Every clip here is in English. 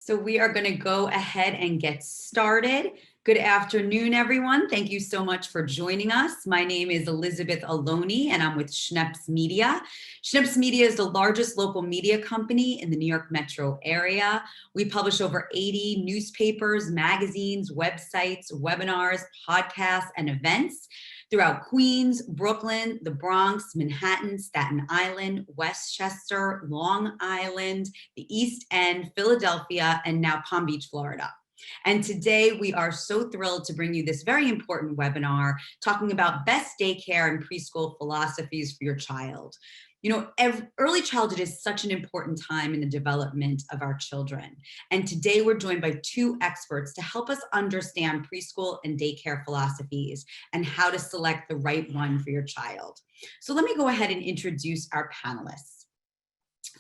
So we are going to go ahead and get started. Good afternoon, everyone. Thank you so much for joining us. My name is Elizabeth Aloni, and I'm with Schneps Media. Schneps Media is the largest local media company in the New York metro area. We publish over 80 newspapers, magazines, websites, webinars, podcasts, and events throughout Queens, Brooklyn, the Bronx, Manhattan, Staten Island, Westchester, Long Island, the East End, Philadelphia, and now Palm Beach, Florida. And today we are so thrilled to bring you this very important webinar talking about best daycare and preschool philosophies for your child. You know, early childhood is such an important time in the development of our children. And today we're joined by two experts to help us understand preschool and daycare philosophies and how to select the right one for your child. So let me go ahead and introduce our panelists.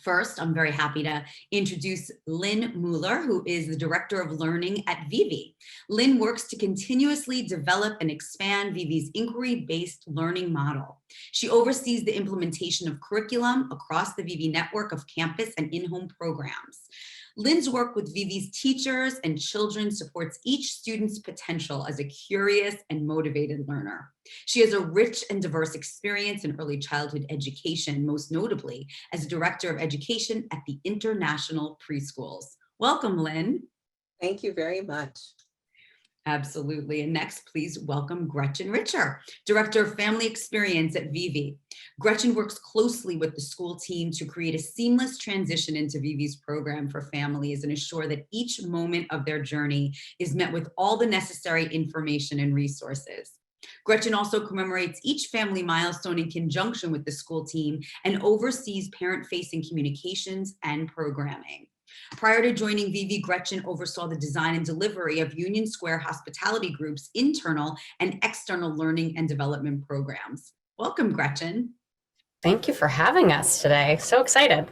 First, I'm very happy to introduce Lynne Mueller, who is the Director of Learning at Vivvi. Lynne works to continuously develop and expand Vivvi's inquiry-based learning model. She oversees the implementation of curriculum across the Vivvi network of campus and in-home programs. Lynne's work with Vivvi's teachers and children supports each student's potential as a curious and motivated learner. She has a rich and diverse experience in early childhood education, most notably as Director of Education at the International Preschools. Welcome, Lynne. Thank you very much. Absolutely. And next, please welcome Gretchen Richer, Director of Family Experience at Vivvi. Gretchen works closely with the school team to create a seamless transition into Vivvi's program for families and assure that each moment of their journey is met with all the necessary information and resources. Gretchen also commemorates each family milestone in conjunction with the school team and oversees parent-facing communications and programming. Prior to joining Vivvi, Gretchen oversaw the design and delivery of Union Square Hospitality Group's internal and external learning and development programs. Welcome, Gretchen. Thank you for having us today. So excited.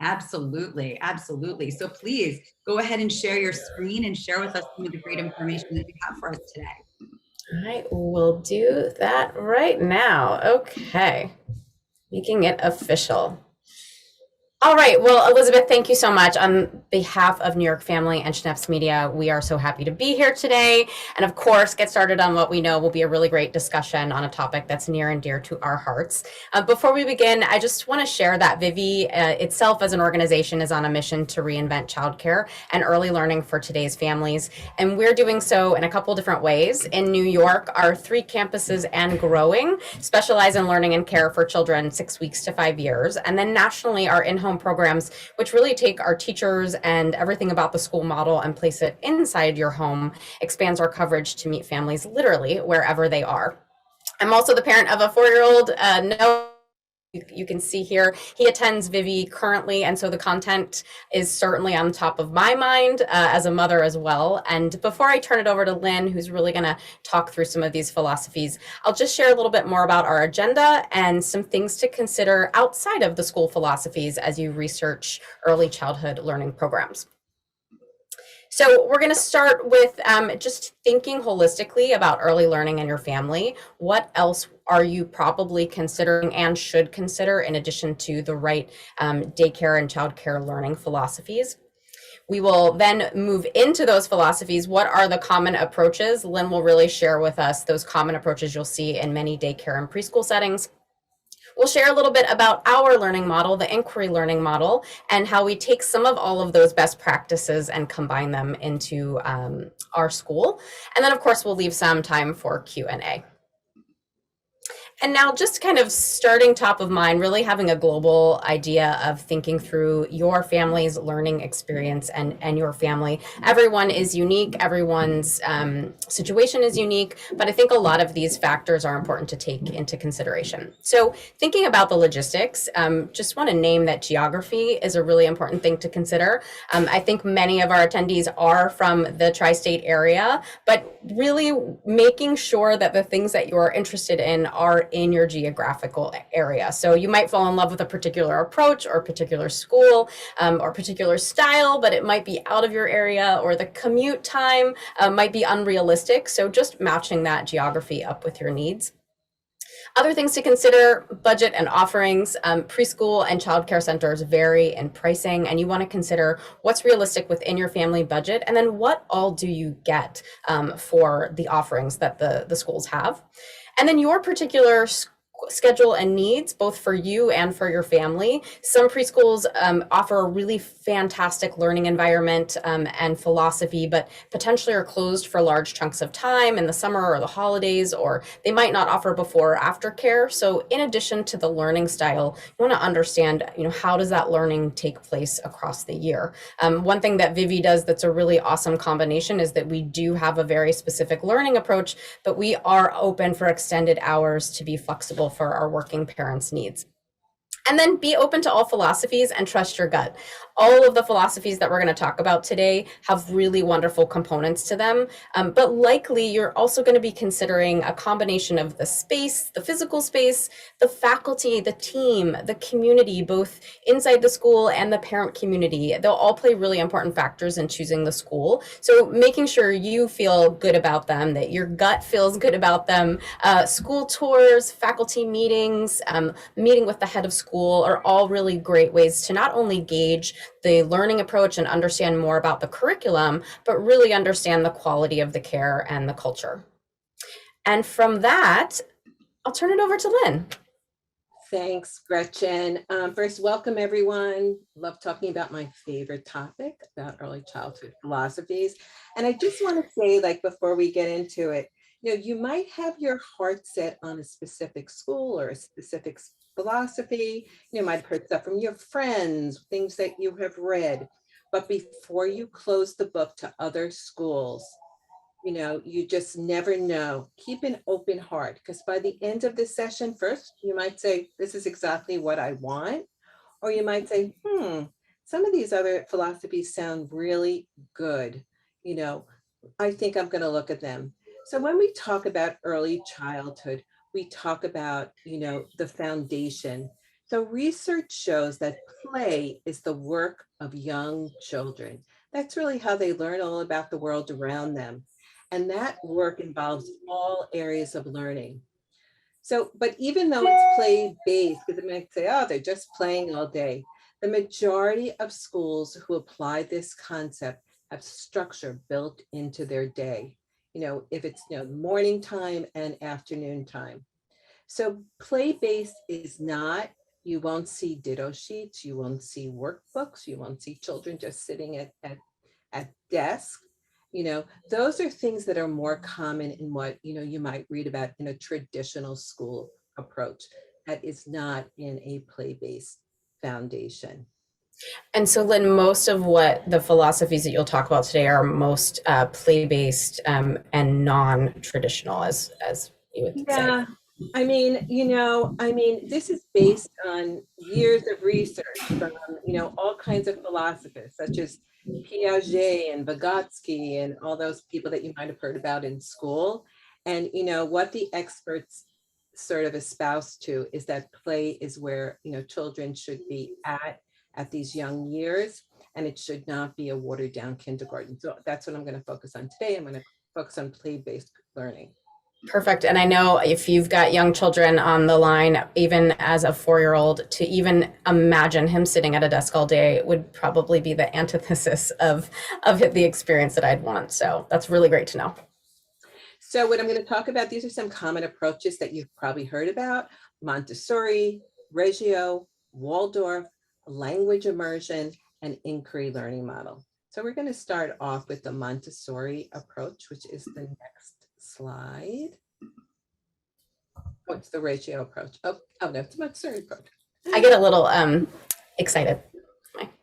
Absolutely, absolutely. So please go ahead and share your screen and share with us some of the great information that you have for us today. All right, we'll do that right now. Okay, making it official. All right, well, Elizabeth, thank you so much. On behalf of New York Family and Schneps Media, we are so happy to be here today. And of course, get started on what we know will be a really great discussion on a topic that's near and dear to our hearts. Before we begin, I just want to share that Vivvi itself as an organization is on a mission to reinvent childcare and early learning for today's families. And we're doing so in a couple different ways. In New York, our 3 campuses and growing specialize in learning and care for children 6 weeks to 5 years. And then nationally, our in-home programs, which really take our teachers and everything about the school model and place it inside your home, expands our coverage to meet families literally wherever they are. I'm also the parent of a 4-year-old, Noah. You can see here, he attends Vivvi currently, and so the content is certainly on top of my mind as a mother as well. And before I turn it over to Lynne, who's really going to talk through some of these philosophies, I'll just share a little bit more about our agenda and some things to consider outside of the school philosophies as you research early childhood learning programs. So we're going to start with just thinking holistically about early learning in your family. What else are you probably considering and should consider in addition to the right daycare and childcare learning philosophies? We will then move into those philosophies. What are the common approaches? Lynne will really share with us those common approaches you'll see in many daycare and preschool settings. We'll share a little bit about our learning model, the inquiry learning model, and how we take some of all of those best practices and combine them into our school. And then, of course, we'll leave some time for Q&A. And now just kind of starting top of mind, really having a global idea of thinking through your family's learning experience and your family. Everyone is unique, everyone's situation is unique, but I think a lot of these factors are important to take into consideration. So thinking about the logistics, just want to name that geography is a really important thing to consider. I think many of our attendees are from the tri-state area, but really making sure that the things that you're interested in are in your geographical area. So you might fall in love with a particular approach or a particular school or particular style, but it might be out of your area, or the commute time might be unrealistic. So just matching that geography up with your needs. Other things to consider: budget and offerings. Preschool and childcare centers vary in pricing, and you want to consider what's realistic within your family budget, and then what all do you get for the offerings that the schools have. And then your particular schedule and needs, both for you and for your family. Some preschools offer a really fantastic learning environment and philosophy, but potentially are closed for large chunks of time in the summer or the holidays, or they might not offer before or after care. So in addition to the learning style, you want to understand, how does that learning take place across the year? One thing that Vivvi does that's a really awesome combination is that we do have a very specific learning approach, but we are open for extended hours to be flexible for our working parents' needs. And then be open to all philosophies and trust your gut. All of the philosophies that we're going to talk about today have really wonderful components to them, but likely you're also going to be considering a combination of the space, the physical space, the faculty, the team, the community, both inside the school and the parent community. They'll all play really important factors in choosing the school. So making sure you feel good about them, that your gut feels good about them. School tours, faculty meetings, meeting with the head of school are all really great ways to not only gauge the learning approach and understand more about the curriculum, but really understand the quality of the care and the culture. And from that, I'll turn it over to Lynne. Thanks, Gretchen. First, welcome everyone. Love talking about my favorite topic, about early childhood philosophies. And I just want to say, before we get into it, you might have your heart set on a specific school or a specific philosophy. You might have heard stuff from your friends, things that you have read. But before you close the book to other schools, you just never know. Keep an open heart, because by the end of this session, first, you might say, this is exactly what I want. Or you might say, some of these other philosophies sound really good. I think I'm going to look at them. So when we talk about early childhood, we talk about, the foundation. So research shows that play is the work of young children. That's really how they learn all about the world around them. And that work involves all areas of learning. So, but even though it's play-based, because it might say, oh, they're just playing all day, the majority of schools who apply this concept have structure built into their day. If it's morning time and afternoon time. So play-based is not, you won't see ditto sheets, you won't see workbooks, you won't see children just sitting at desks. Those are things that are more common in what, you might read about in a traditional school approach that is not in a play-based foundation. And so, Lynne, most of what the philosophies that you'll talk about today are most play-based and non-traditional, as you would say. This is based on years of research from, all kinds of philosophers, such as Piaget and Vygotsky and all those people that you might have heard about in school. And, what the experts sort of espouse to is that play is where, children should be at these young years, and it should not be a watered down kindergarten. So that's what I'm going to focus on today. I'm going to focus on play-based learning. Perfect. And I know if you've got young children on the line, even as a 4-year-old, to even imagine him sitting at a desk all day would probably be the antithesis of the experience that I'd want. So that's really great to know. So what I'm going to talk about, these are some common approaches that you've probably heard about: Montessori, Reggio, Waldorf, language immersion, and inquiry learning model. So we're going to start off with the Montessori approach, which is the next slide. Oh, it's the Reggio approach. Oh no, it's the Montessori approach. I get a little excited.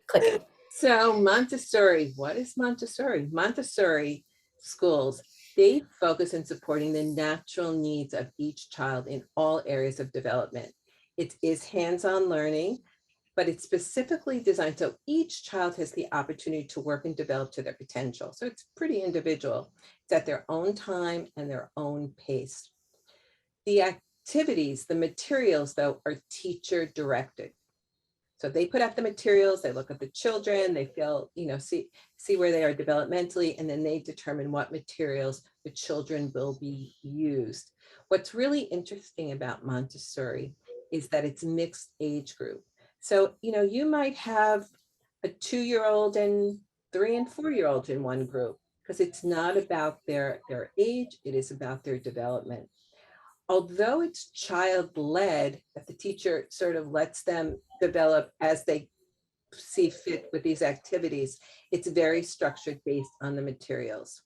Clicking. So Montessori, what is Montessori? Montessori schools, they focus on supporting the natural needs of each child in all areas of development. It is hands-on learning, but it's specifically designed so each child has the opportunity to work and develop to their potential. So it's pretty individual. It's at their own time and their own pace. The activities, the materials, though, are teacher directed. So they put out the materials, they look at the children, they feel, see where they are developmentally, and then they determine what materials the children will be used. What's really interesting about Montessori is that it's mixed age group. So, you might have a 2-year-old and 3 and 4-year-old in one group, because it's not about their age, it is about their development. Although it's child-led, that the teacher sort of lets them develop as they see fit with these activities, it's very structured based on the materials.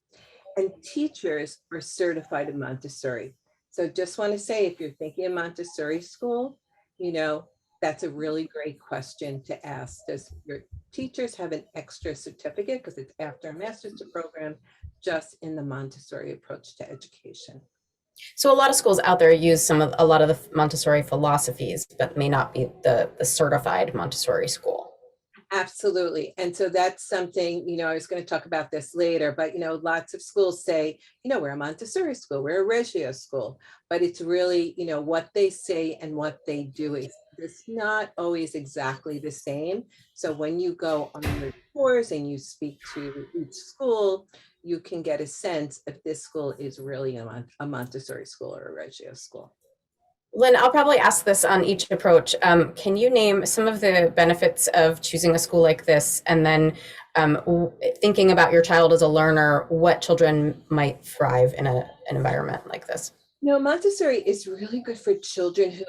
And teachers are certified in Montessori. So just want to say, if you're thinking of Montessori school, that's a really great question to ask. Does your teachers have an extra certificate, because it's after a master's program, just in the Montessori approach to education? So a lot of schools out there use a lot of the Montessori philosophies, but may not be the certified Montessori school. Absolutely. And so that's something, I was going to talk about this later, but, lots of schools say, we're a Montessori school, we're a Reggio school, but it's really, what they say and what they do is not always exactly the same. So when you go on your tours and you speak to each school, you can get a sense if this school is really a Montessori school or a Reggio school. Lynn, I'll probably ask this on each approach. Can you name some of the benefits of choosing a school like this? And then thinking about your child as a learner, what children might thrive in an environment like this? Montessori is really good for children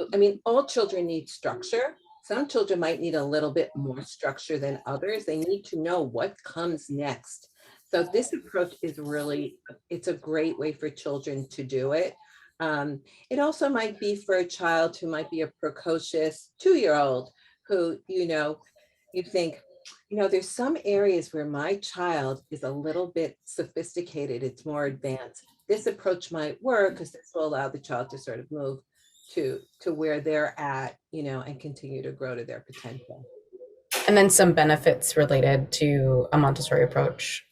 all children need structure. Some children might need a little bit more structure than others. They need to know what comes next. So this approach is it's a great way for children to do it. It also might be for a child who might be a precocious 2-year-old who, you think, there's some areas where my child is a little bit sophisticated, it's more advanced. This approach might work because this will allow the child to sort of move to where they're at, and continue to grow to their potential. And then some benefits related to a Montessori approach.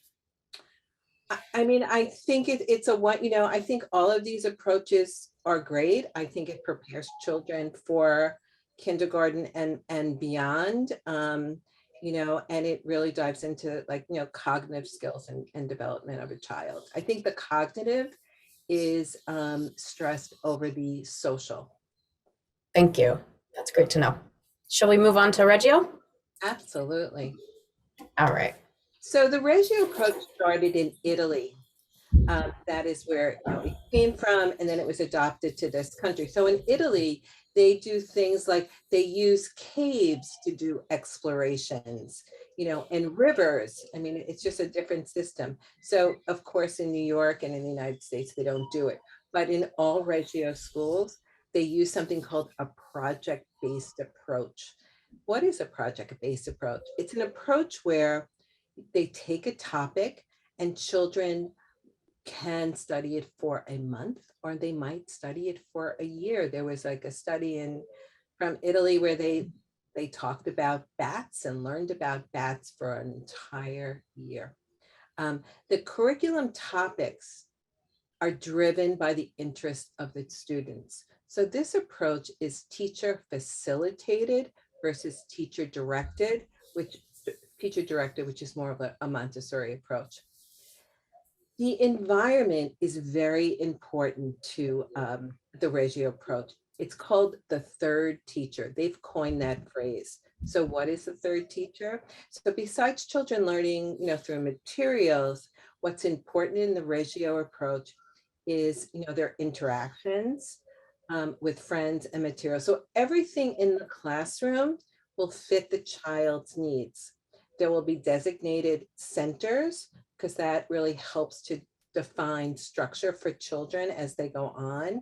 I think it's I think all of these approaches are great. I think it prepares children for kindergarten and beyond, and it really dives into cognitive skills and development of a child. I think the cognitive is stressed over the social. Thank you. That's great to know. Shall we move on to Reggio? Absolutely. All right. So the Reggio approach started in Italy. That is where it came from, and then it was adopted to this country. So in Italy, they do things like they use caves to do explorations, and rivers. It's just a different system. So of course, in New York and in the United States, they don't do it. But in all Reggio schools, they use something called a project-based approach. What is a project-based approach? It's an approach where they take a topic and children can study it for a month, or they might study it for a year. There was a study from Italy where they talked about bats and learned about bats for an entire year. The curriculum topics are driven by the interest of the students. So this approach is teacher facilitated versus teacher directed, which is more of a Montessori approach. The environment is very important to the Reggio approach. It's called the third teacher. They've coined that phrase. So what is the third teacher? So besides children learning, through materials, what's important in the Reggio approach is, their interactions with friends and materials. So everything in the classroom will fit the child's needs. There will be designated centers, because that really helps to define structure for children as they go on.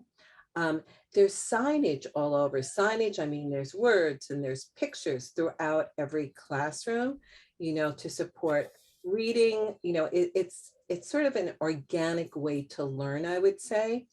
There's signage all over. Signage, there's words and there's pictures throughout every classroom, to support reading. It's sort of an organic way to learn, I would say.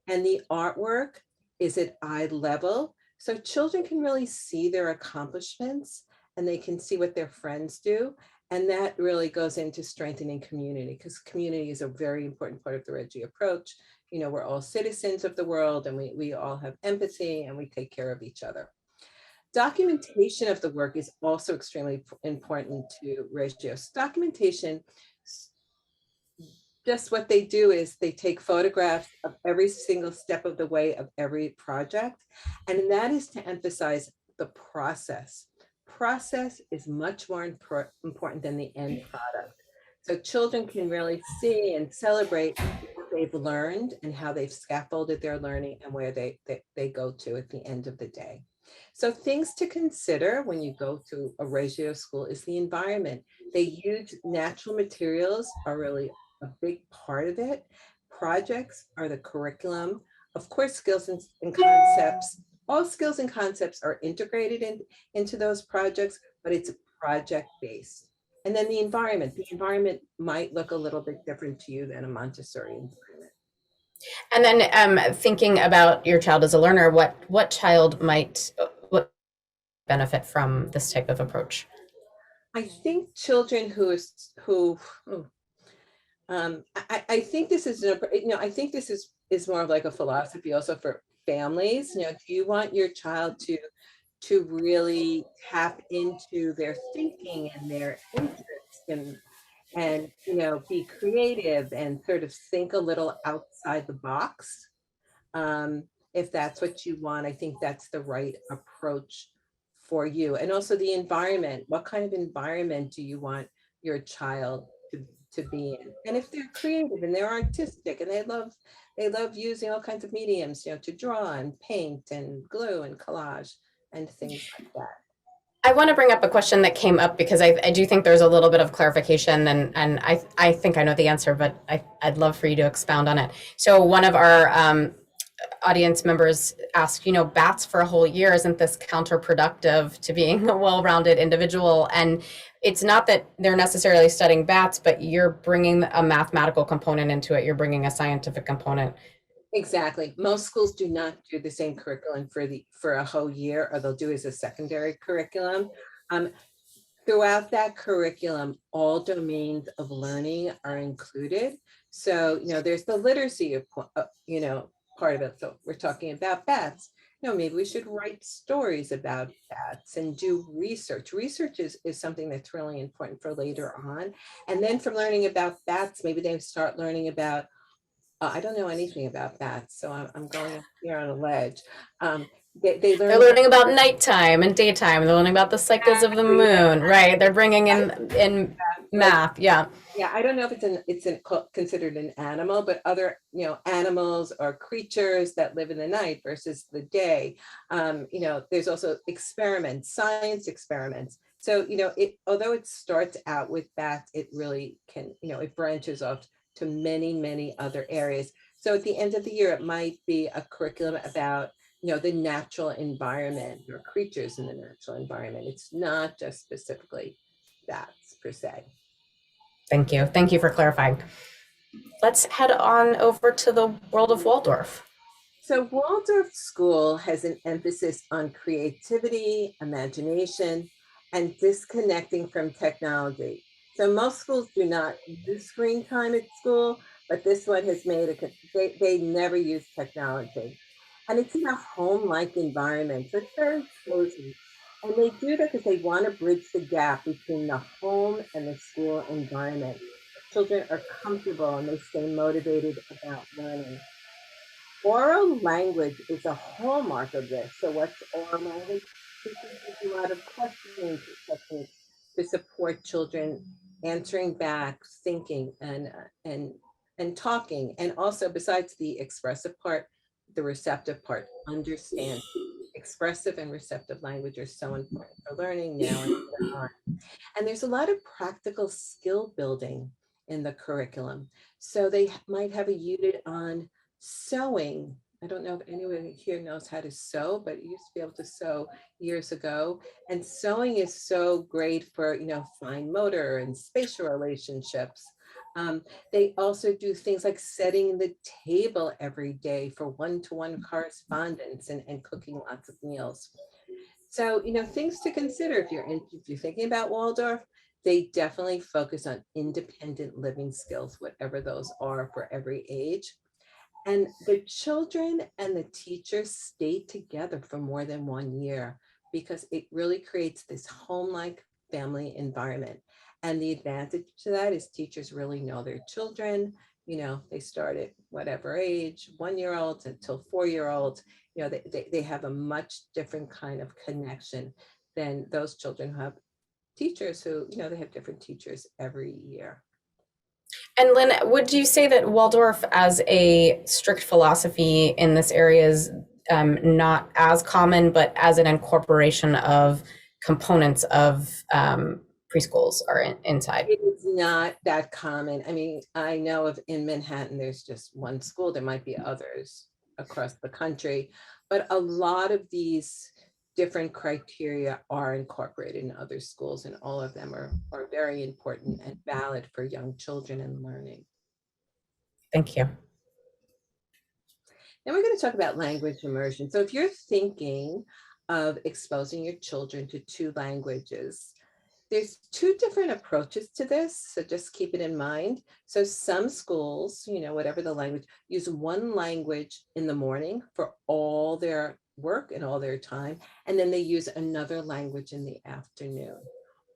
And the artwork is at eye level. So children can really see their accomplishments and they can see what their friends do. And that really goes into strengthening community, because community is a very important part of the Reggio approach. We're all citizens of the world, and we all have empathy and we take care of each other. Documentation of the work is also extremely important to Reggio. Documentation, just what they do is they take photographs of every single step of the way of every project, and that is to emphasize the process. Process is much more important than the end product. So children can really see and celebrate what they've learned and how they've scaffolded their learning and where they go to at the end of the day. So things to consider when you go to a Reggio school is the environment. They use natural materials, are really a big part of it. Projects are the curriculum. Of course, skills and concepts. All skills and concepts are integrated into those projects, but it's project-based. And then the environment. The environment might look a little bit different to you than a Montessori environment. And then thinking about your child as a learner, what child might benefit from this type of approach? I think children I think this is, I think this is more of like a philosophy also for families. Do you want your child to really tap into their thinking and their interests and be creative and sort of think a little outside the box? If that's what you want, I think that's the right approach for you. And also the environment. What kind of environment do you want your child to be in? And if they're creative and they're artistic and they love using all kinds of mediums, to draw and paint and glue and collage and things like that. I want to bring up a question that came up because I do think there's a little bit of clarification and I think I know the answer, but I'd love for you to expound on it. So one of our audience members asked, bats for a whole year, isn't this counterproductive to being a well-rounded individual? And it's not that they're necessarily studying bats, but you're bringing a mathematical component into it. You're bringing a scientific component. Exactly. Most schools do not do the same curriculum for a whole year, or they'll do as a secondary curriculum. Throughout that curriculum, all domains of learning are included. So, there's the literacy, part of it. So we're talking about bats. Maybe we should write stories about bats and do research. Research is something that's really important for later on. And then from learning about bats, maybe they start learning about I don't know anything about bats, so I'm going up here on a ledge. They're learning about nighttime and daytime. They're learning about the cycles of the moon, right? They're bringing in math, yeah. Yeah, I don't know if it's considered an animal, but other animals or creatures that live in the night versus the day. There's also experiments, science experiments. So although it starts out with bats, it really can it branches off to many, many other areas. So at the end of the year, it might be a curriculum about, the natural environment or creatures in the natural environment. It's not just specifically bats per se. Thank you. Thank you for clarifying. Let's head on over to the world of Waldorf. So Waldorf School has an emphasis on creativity, imagination, and disconnecting from technology. So most schools do not use screen time at school, but this one has made they never use technology. And it's in a home-like environment, so it's very cozy. And they do that because they want to bridge the gap between the home and the school environment. Children are comfortable and they stay motivated about learning. Oral language is a hallmark of this. So what's oral language? Teaching a lot of questioning techniques to support children answering back, thinking, and talking. And also, besides the expressive part, the receptive part, understand. Expressive and receptive language are so important for learning now and on. And there's a lot of practical skill building in the curriculum. So they might have a unit on sewing. I don't know if anyone here knows how to sew, but you used to be able to sew years ago. And sewing is so great for, fine motor and spatial relationships. They also do things like setting the table every day for one-to-one correspondence and cooking lots of meals. So, things to consider if you're thinking about Waldorf. They definitely focus on independent living skills, whatever those are for every age. And the children and the teachers stay together for more than 1 year. because it really creates this home-like family environment. And the advantage to that is teachers really know their children. They start at whatever age, 1-year-olds until 4-year-olds. They have a much different kind of connection than those children who have teachers who, they have different teachers every year. And Lynn, would you say that Waldorf as a strict philosophy in this area is not as common, but as an incorporation of components of preschools are inside? It is not that common. I mean, I know of in Manhattan, there's just one school. There might be others across the country, but a lot of these different criteria are incorporated in other schools, and all of them are very important and valid for young children and learning. Thank you. Now we're going to talk about language immersion. So if you're thinking of exposing your children to 2 languages, there's 2 different approaches to this, so just keep it in mind. So some schools, whatever the language, use one language in the morning for all their work and all their time, and then they use another language in the afternoon.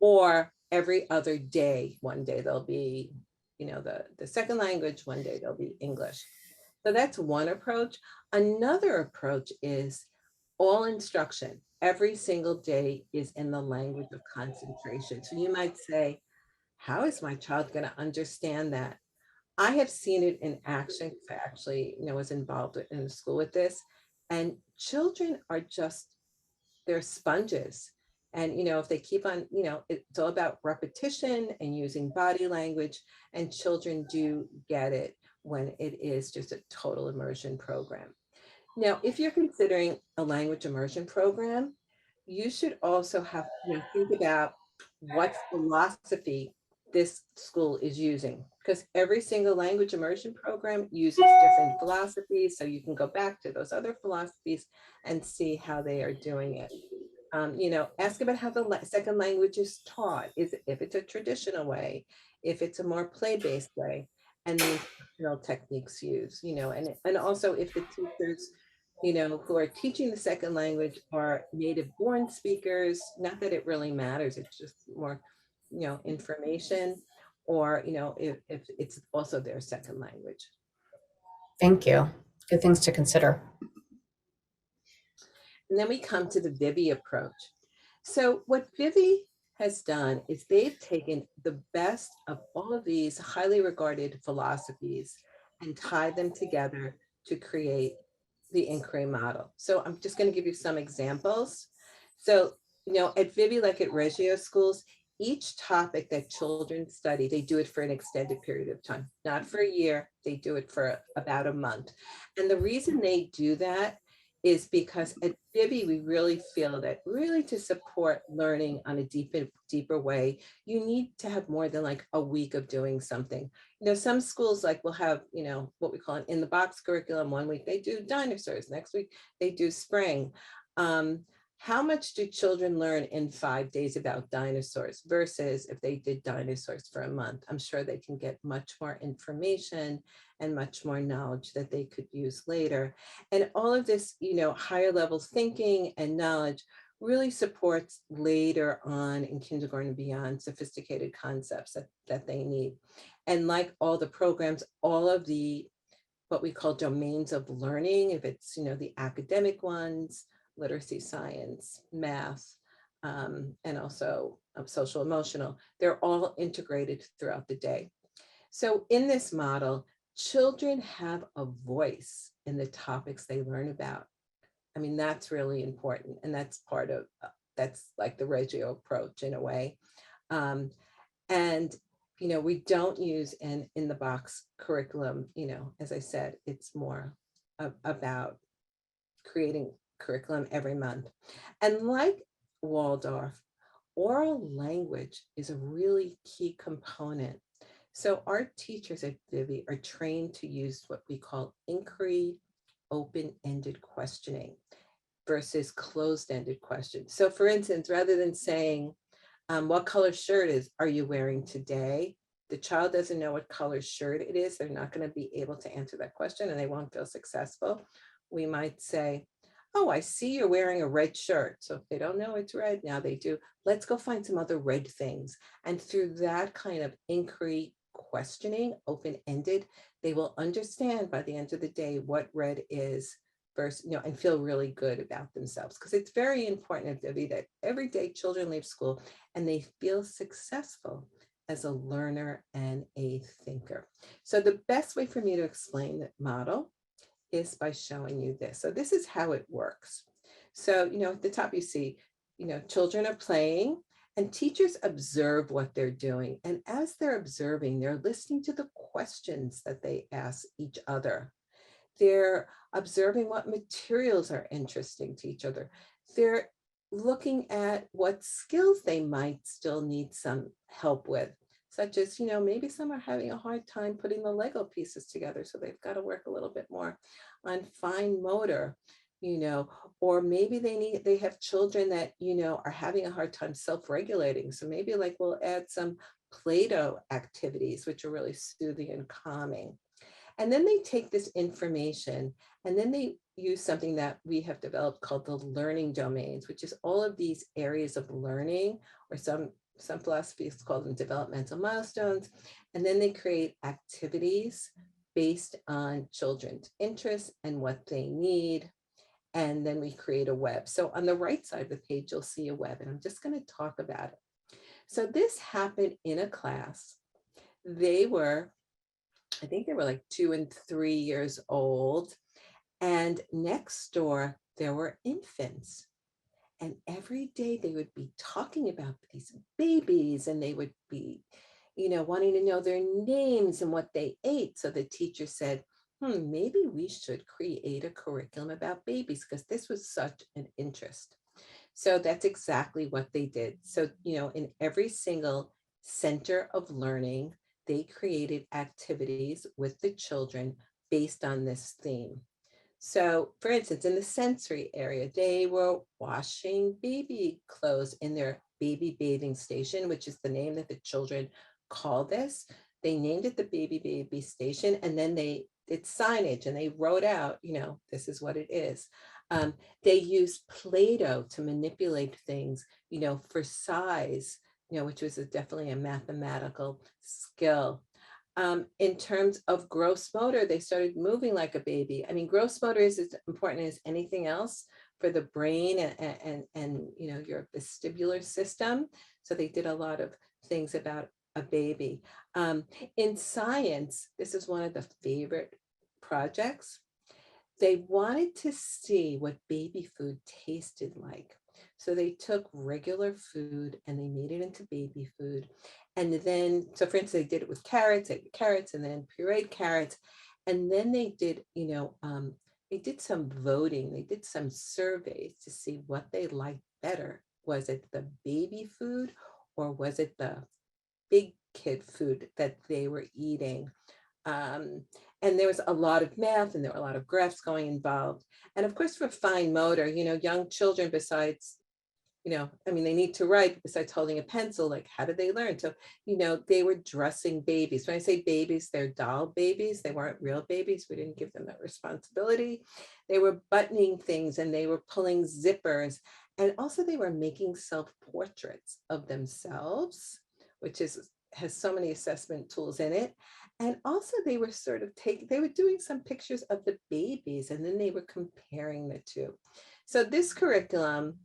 Or every other day, one day they'll be, the second language, one day they'll be English. So that's one approach. Another approach is all instruction every single day is in the language of concentration. So you might say, how is my child going to understand that? I have seen it in action. I actually, was involved in a school with this, and children are they're sponges. And, if they keep on, it's all about repetition and using body language, and children do get it when it is just a total immersion program. Now, if you're considering a language immersion program, you should also have think about what philosophy this school is using, because every single language immersion program uses different philosophies. So you can go back to those other philosophies and see how they are doing it. Ask about how the second language is taught. If it's a traditional way, if it's a more play-based way, and the instructional techniques used, and also if the teachers, who are teaching the second language are native born speakers. Not that it really matters, it's just more, information, or, if it's also their second language. Thank you. Good things to consider. And then we come to the Vivvi approach. So what Vivvi has done is they've taken the best of all of these highly regarded philosophies and tied them together to create the inquiry model. So I'm just going to give you some examples. So, at Vivvi, like at Reggio schools, each topic that children study, they do it for an extended period of time, not for a year, they do it for about a month. And the reason they do that is because at Vivvi, we really feel that really to support learning on a deeper way, you need to have more than like a week of doing something. Some schools will have, what we call an in the box curriculum. One week they do dinosaurs, next week they do spring. How much do children learn in 5 days about dinosaurs versus if they did dinosaurs for a month? I'm sure they can get much more information and much more knowledge that they could use later. And all of this, higher level thinking and knowledge really supports later on in kindergarten and beyond sophisticated concepts that they need. And like all the programs, all of the what we call domains of learning, if it's, the academic ones, literacy, science, math, and also social emotional, they're all integrated throughout the day. So in this model, children have a voice in the topics they learn about. I mean, that's really important. And that's part of, that's like the Reggio approach in a way. And, we don't an in the box curriculum, as I said, it's more about creating curriculum every month. And like Waldorf, oral language is a really key component. So our teachers at Vivvi are trained to use what we call inquiry open-ended questioning versus closed-ended questions. So for instance, rather than saying, what color shirt are you wearing today? The child doesn't know what color shirt it is. They're not going to be able to answer that question and they won't feel successful. We might say, oh, I see you're wearing a red shirt. So if they don't know it's red, now they do. Let's go find some other red things. And through that kind of inquiry, questioning, open-ended, they will understand by the end of the day what red is versus, and feel really good about themselves. Because it's very important, Vivvi, that every day children leave school and they feel successful as a learner and a thinker. So the best way for me to explain that model is by showing you this. So this is how it works. So, at the top you see, children are playing and teachers observe what they're doing. And as they're observing, they're listening to the questions that they ask each other. They're observing what materials are interesting to each other. They're looking at what skills they might still need some help with, such as, maybe some are having a hard time putting the Lego pieces together. So they've got to work a little bit more on fine motor, or maybe they have children that, are having a hard time self-regulating. So maybe like we'll add some Play-Doh activities, which are really soothing and calming. And then they take this information and then they use something that we have developed called the learning domains, which is all of these areas of learning, or some philosophies call them developmental milestones. And then they create activities based on children's interests and what they need. And then we create a web. So on the right side of the page, you'll see a web, and I'm just going to talk about it. So this happened in a class. I think they were like 2 and 3 years old. And next door, there were infants. And every day they would be talking about these babies, and they would be, wanting to know their names and what they ate. So the teacher said, maybe we should create a curriculum about babies, because this was such an interest. So that's exactly what they did. So, in every single center of learning, they created activities with the children based on this theme. So, for instance, in the sensory area, they were washing baby clothes in their baby bathing station, which is the name that the children call this. They named it the baby station, and then they did signage and they wrote out, this is what it is. They used Play-Doh to manipulate things, for size, which was definitely a mathematical skill. In terms of gross motor, they started moving like a baby. I mean, gross motor is as important as anything else for the brain and your vestibular system. So they did a lot of things about a baby. In science, this is one of the favorite projects. They wanted to see what baby food tasted like. So they took regular food and they made it into baby food. And then, so for instance, they did it with carrots and then pureed carrots. And then they did, they did some voting. They did some surveys to see what they liked better. Was it the baby food, or was it the big kid food that they were eating? And there was a lot of math, and there were a lot of graphs going involved. And of course, for fine motor, young children, besides, they need to write, besides holding a pencil, like how did they learn? So, they were dressing babies. When I say babies, they're doll babies. They weren't real babies. We didn't give them that responsibility. They were buttoning things, and they were pulling zippers. And also they were making self-portraits of themselves, which has so many assessment tools in it. And also they were they were doing some pictures of the babies, and then they were comparing the two. So this curriculum,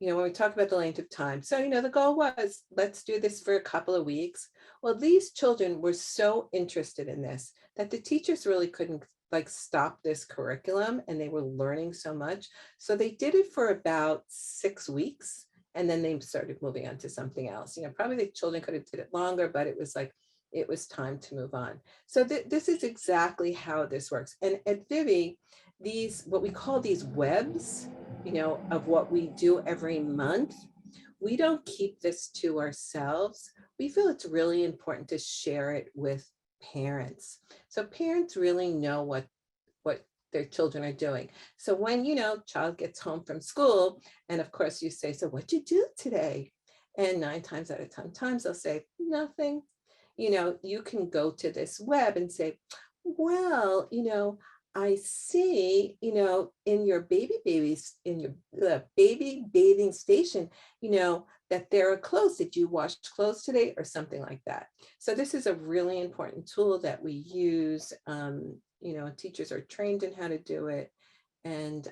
when we talk about the length of time, so, the goal was, let's do this for a couple of weeks. Well, these children were so interested in this that the teachers really couldn't stop this curriculum, and they were learning so much. So they did it for about 6 weeks. And then they started moving on to something else. Probably the children could have did it longer, but it was time to move on. So this is exactly how this works. And at Vivvi, what we call these webs, of what we do every month, we don't keep this to ourselves. We feel it's really important to share it with parents. So parents really know what their children are doing. So when, child gets home from school, and of course you say, so what'd you do today? And 9 times out of 10 times they'll say, nothing. You can go to this web and say, well, I see, in your babies, in your baby bathing station, that there are clothes. Did you wash clothes today or something like that? So this is a really important tool that we use. Teachers are trained in how to do it. And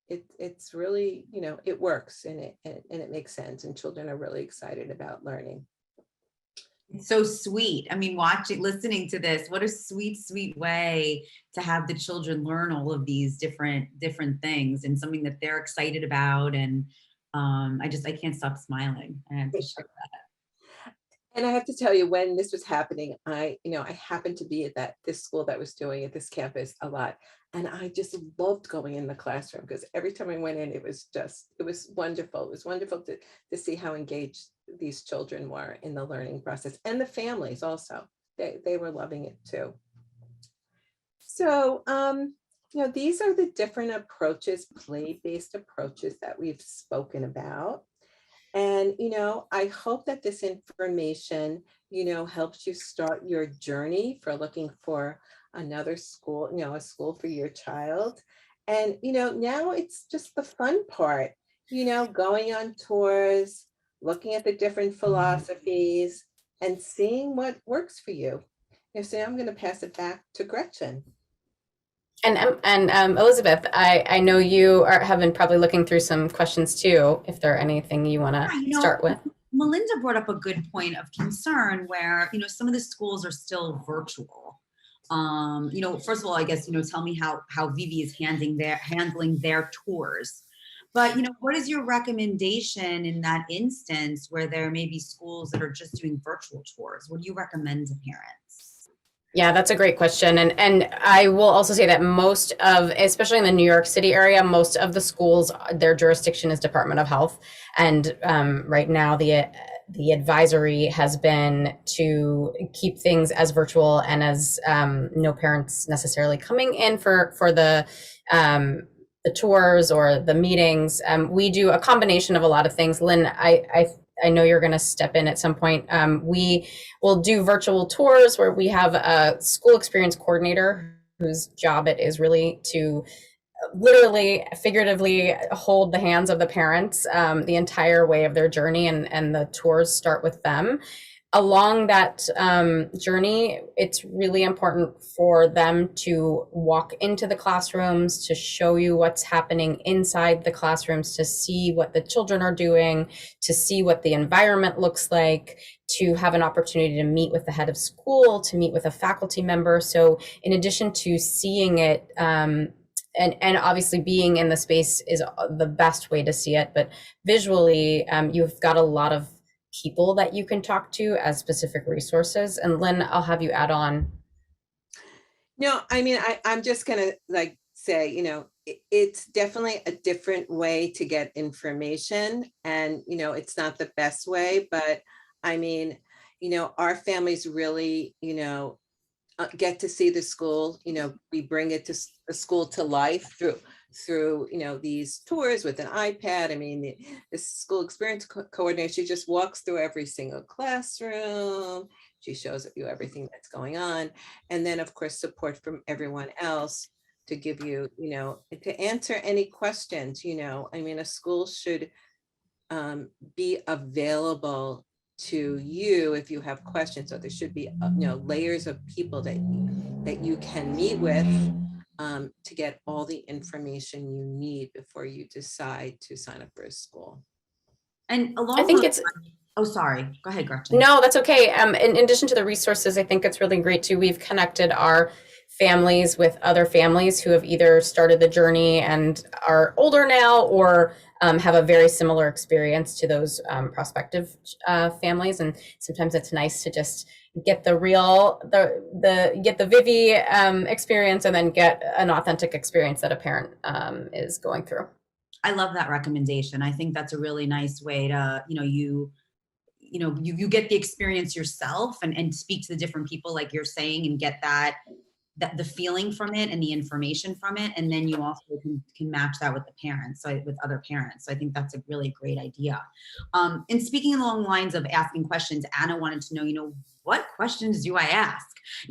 it's really, it works and it makes sense. And children are really excited about learning. It's so sweet. I mean, listening to this, what a sweet, sweet way to have the children learn all of these different things and something that they're excited about. And I can't stop smiling. I have to share that. And I have to tell you, when this was happening, I happened to be at this school that was doing at this campus a lot. And I just loved going in the classroom because every time I went in, it was wonderful. It was wonderful to see how engaged these children were in the learning process, and the families also. They were loving it too. So, these are the different approaches, play-based approaches that we've spoken about. And, I hope that this information, helps you start your journey for looking for another school, a school for your child. And, now it's just the fun part, going on tours, looking at the different philosophies and seeing what works for you. So I'm going to pass it back to Gretchen. And Elizabeth, I know you have been probably looking through some questions too, if there are anything you want to start with. Melinda brought up a good point of concern where, some of the schools are still virtual. First of all, I guess, tell me how Vivvi is handling their tours. But, what is your recommendation in that instance where there may be schools that are just doing virtual tours? What do you recommend to parents? Yeah, that's a great question. And I will also say that most of, especially in the New York City area, most of the schools, their jurisdiction is Department of Health. And right now, the advisory has been to keep things as virtual and as no parents necessarily coming in for the tours or the meetings. We do a combination of a lot of things. Lynne, I know you're going to step in at some point. We will do virtual tours where we have a school experience coordinator whose job it is really to literally, figuratively hold the hands of the parents the entire way of their journey, and the tours start with them. Along that journey, it's really important for them to walk into the classrooms, to show you what's happening inside the classrooms, to see what the children are doing, to see what the environment looks like, to have an opportunity to meet with the head of school, to meet with a faculty member. So in addition to seeing it, and obviously being in the space is the best way to see it, but visually, you've got a lot of people that you can talk to as specific resources. And Lynne, I'll have you add on. No, I mean, I'm just going to say, it's definitely a different way to get information, and, it's not the best way, but I mean, our families really, get to see the school. We bring it to the school to life through these tours with an iPad. I mean, the school experience coordinator, she just walks through every single classroom. She shows you everything that's going on. And then, of course, support from everyone else to give you, to answer any questions. I mean, a school should be available to you if you have questions. So there should be, layers of people that you can meet with to get all the information you need before you decide to sign up for a school. And I think it's, oh, sorry. Go ahead, Gretchen. No, that's okay. In addition to the resources, I think it's really great too. We've connected our families with other families who have either started the journey and are older now, or have a very similar experience to those prospective families. And sometimes it's nice to just get the Vivvi experience, and then get an authentic experience that a parent is going through. I love that recommendation. I think that's a really nice way to, you get the experience yourself and speak to the different people like you're saying, and get that the feeling from it and the information from it. And then you also can match that with the parents, so with other parents. So I think that's a really great idea. And speaking along the lines of asking questions, Anna wanted to know, what questions do I ask?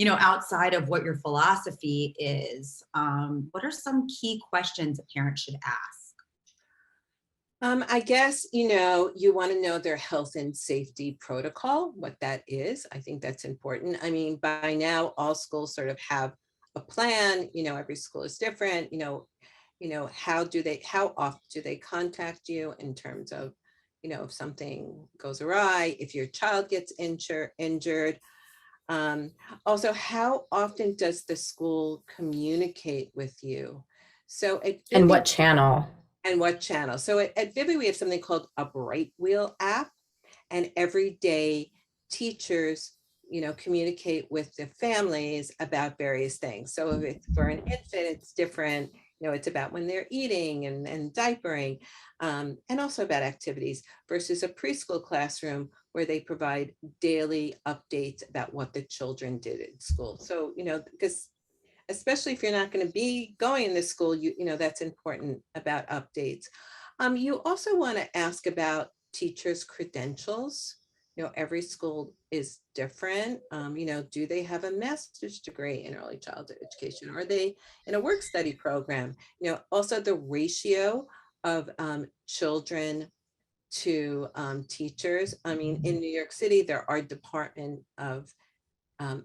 Outside of what your philosophy is, what are some key questions a parent should ask? I guess, you want to know their health and safety protocol, what that is. I think that's important. I mean, by now, all schools sort of have a plan, every school is different, how often do they contact you in terms of, if something goes awry, if your child gets injured. Also, how often does the school communicate with you? So And what channel? And what channel? So at Vivvi, we have something called a Bright Wheel app, and every day teachers, communicate with the families about various things. So if it's for an infant, it's different. It's about when they're eating and diapering, and also about activities, versus a preschool classroom where they provide daily updates about what the children did at school. So, because especially if you're not going to be going to school, that's important about updates. You also want to ask about teachers' credentials. Every school is different. Do they have a master's degree in early childhood education? Are they in a work study program? Also the ratio of children to teachers. I mean, in New York City, there are Department of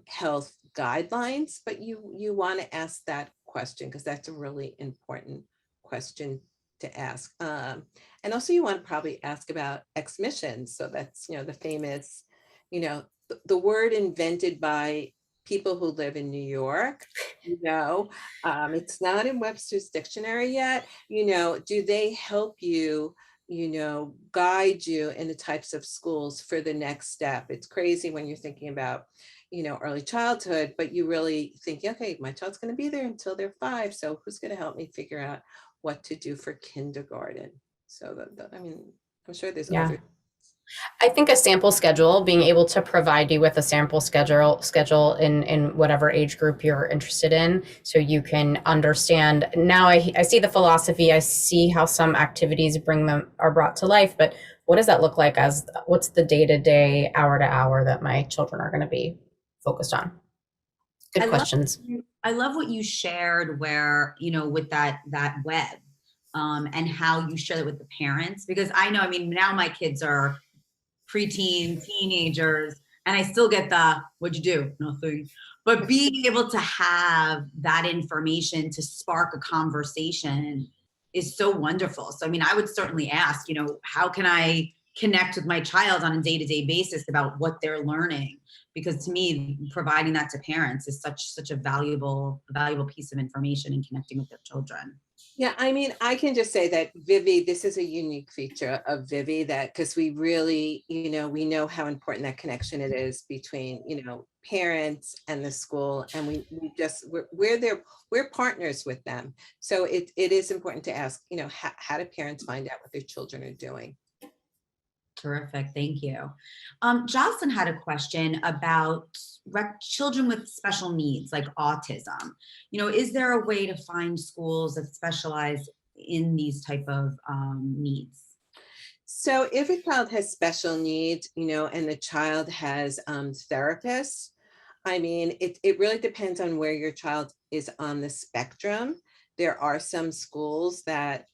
health guidelines, but you want to ask that question because that's a really important question to ask. And also you want to probably ask about exmissions. So that's, the famous, the word invented by people who live in New York, it's not in Webster's dictionary yet. Do they help you, guide you in the types of schools for the next step? It's crazy when you're thinking about, early childhood, but you really think, okay, my child's going to be there until they're 5. So who's going to help me figure out what to do for kindergarten? So I mean, I'm sure there's other. I think a sample schedule, being able to provide you with a sample schedule in whatever age group you're interested in, so you can understand. Now I see the philosophy, I see how some activities are brought to life, but what does that look like what's the day-to-day, hour-to-hour that my children are going to be focused on? Good questions. I love what you shared where, with that web, and how you share it with the parents, because I know, now my kids are preteen, teenagers, and I still get what'd you do? Nothing. But being able to have that information to spark a conversation is so wonderful. So, I would certainly ask, how can I connect with my child on a day-to-day basis about what they're learning? Because to me, providing that to parents is such a valuable piece of information in connecting with their children. Yeah, I can just say that Vivvi, this is a unique feature of Vivvi, that because we really, we know how important that connection it is between, parents and the school, and we're partners with them. So it is important to ask, how do parents find out what their children are doing? Terrific, thank you. Jocelyn had a question about children with special needs like autism. Is there a way to find schools that specialize in these type of needs? So if a child has special needs, and the child has therapists, it really depends on where your child is on the spectrum. There are some schools that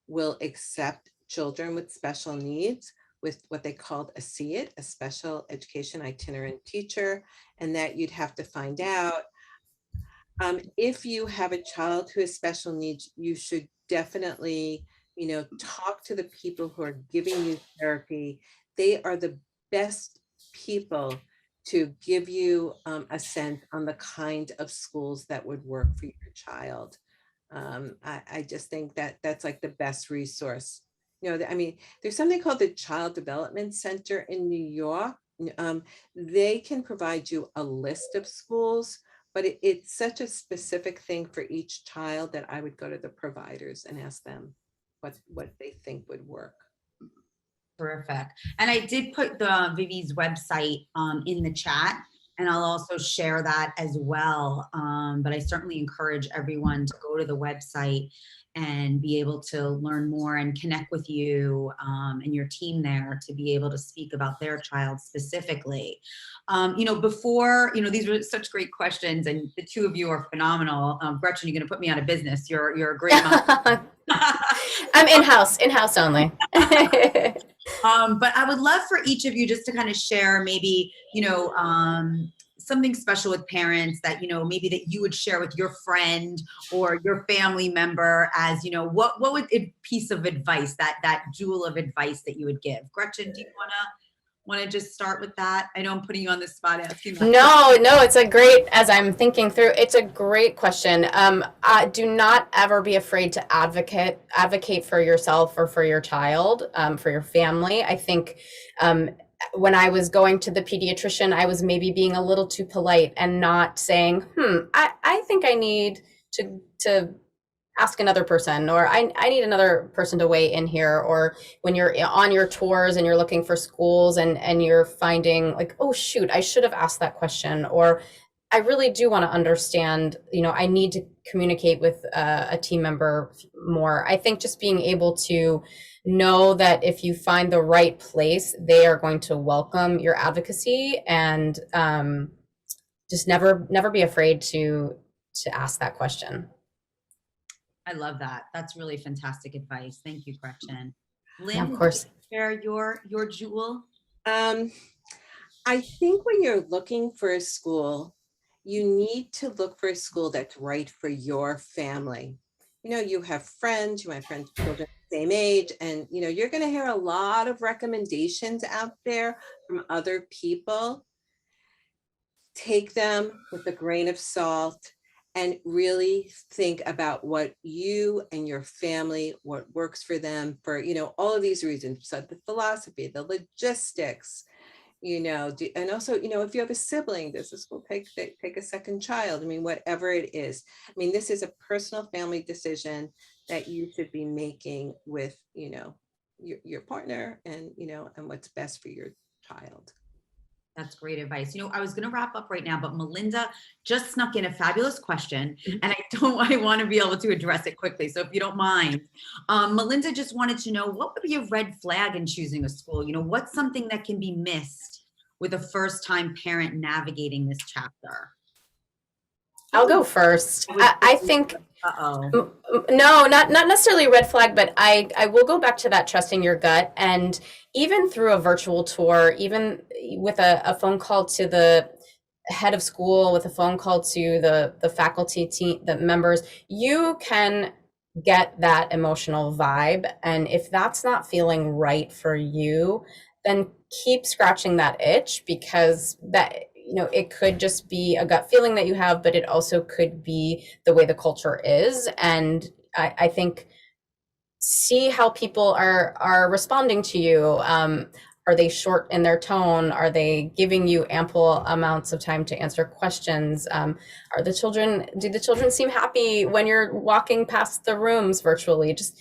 will accept children with special needs, with what they called a SEIT, a special education itinerant teacher, and that you'd have to find out. If you have a child who has special needs, you should definitely, talk to the people who are giving you therapy. They are the best people to give you a sense on the kind of schools that would work for your child. I just think that that's like the best resource. There's something called the Child Development Center in New York. They can provide you a list of schools, but it's such a specific thing for each child that I would go to the providers and ask them what they think would work. Terrific. And I did put the Vivvi's website in the chat. And I'll also share that as well. But I certainly encourage everyone to go to the website and be able to learn more and connect with you and your team there to be able to speak about their child specifically. Before, these were such great questions, and the two of you are phenomenal. Gretchen, you're going to put me out of business. You're a great mom. I'm in-house only. But I would love for each of you just to kind of share maybe, something special with parents that, maybe that you would share with your friend or your family member as, what would a piece of advice, that jewel of advice that you would give? Gretchen, do you want to just start with that? I know I'm putting you on the spot asking that. No, it's a great, as I'm thinking through, it's a great question. Do not ever be afraid to advocate for yourself or for your child, for your family. I think when I was going to the pediatrician, I was maybe being a little too polite and not saying, I think I need to ask another person, or I need another person to weigh in here. Or when you're on your tours and you're looking for schools and you're finding like, oh shoot, I should have asked that question, or I really do want to understand, I need to communicate with a team member more. I think just being able to know that if you find the right place, they are going to welcome your advocacy, and just never be afraid to ask that question. I love that. That's really fantastic advice. Thank you, Gretchen. Lynn, Yeah, of course. Share your jewel. I think when you're looking for a school, you need to look for a school that's right for your family. You have friends, you have friends children the same age, and you're going to hear a lot of recommendations out there from other people. Take them with a grain of salt and really think about what you and your family, what works for them for, all of these reasons. So the philosophy, the logistics, and also, if you have a sibling, does the school take a second child? Whatever it is. This is a personal family decision that you should be making with, your partner and, and what's best for your child. That's great advice. I was going to wrap up right now, but Melinda just snuck in a fabulous question, and I want to be able to address it quickly. So if you don't mind, Melinda just wanted to know, what would be a red flag in choosing a school? What's something that can be missed with a first-time parent navigating this chapter? I'll go first. I think, uh-oh. No, not necessarily a red flag, but I will go back to that trusting your gut. And even through a virtual tour, even with a phone call to the head of school, with a phone call to the faculty team, the members, you can get that emotional vibe. And if that's not feeling right for you, then keep scratching that itch, because that, it could just be a gut feeling that you have, but it also could be the way the culture is. And I think see how people are responding to you. Are they short in their tone? Are they giving you ample amounts of time to answer questions? Do the children seem happy when you're walking past the rooms virtually? Just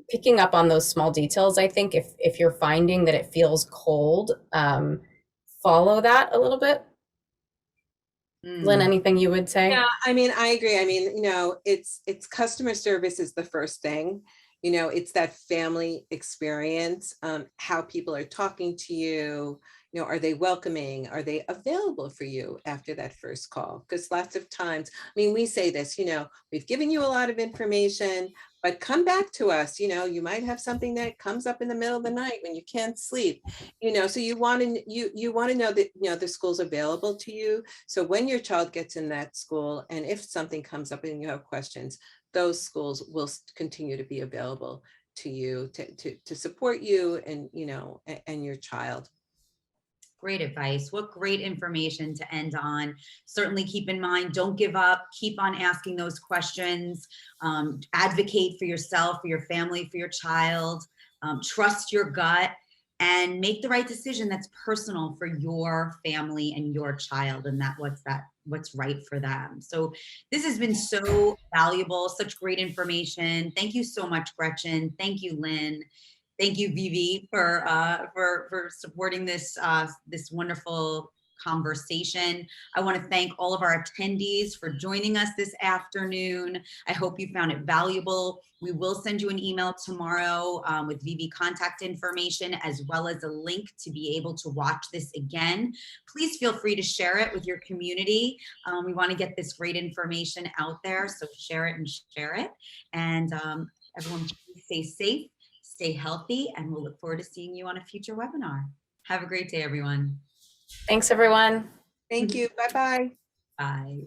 picking up on those small details. I think if you're finding that it feels cold, follow that a little bit. Lynn, anything you would say? Yeah, I agree. It's customer service is the first thing. It's that family experience, how people are talking to you. Are they welcoming? Are they available for you after that first call? Because lots of times, we say this, we've given you a lot of information, but come back to us. You might have something that comes up in the middle of the night when you can't sleep, so you want to know that, the school's available to you. So when your child gets in that school, and if something comes up and you have questions, those schools will continue to be available to you to support you and, and your child. Great advice. What great information to end on. Certainly keep in mind, don't give up. Keep on asking those questions. Advocate for yourself, for your family, for your child. Trust your gut and make the right decision that's personal for your family and your child, and what's right for them. So this has been so valuable, such great information. Thank you so much, Gretchen. Thank you, Lynn. Thank you, Vivvi, for supporting this wonderful conversation. I want to thank all of our attendees for joining us this afternoon. I hope you found it valuable. We will send you an email tomorrow with Vivvi contact information, as well as a link to be able to watch this again. Please feel free to share it with your community. We want to get this great information out there, so share it and share it. And everyone, please stay safe, stay healthy, and we'll look forward to seeing you on a future webinar. Have a great day, everyone. Thanks, everyone. Thank you. Bye-bye. Bye.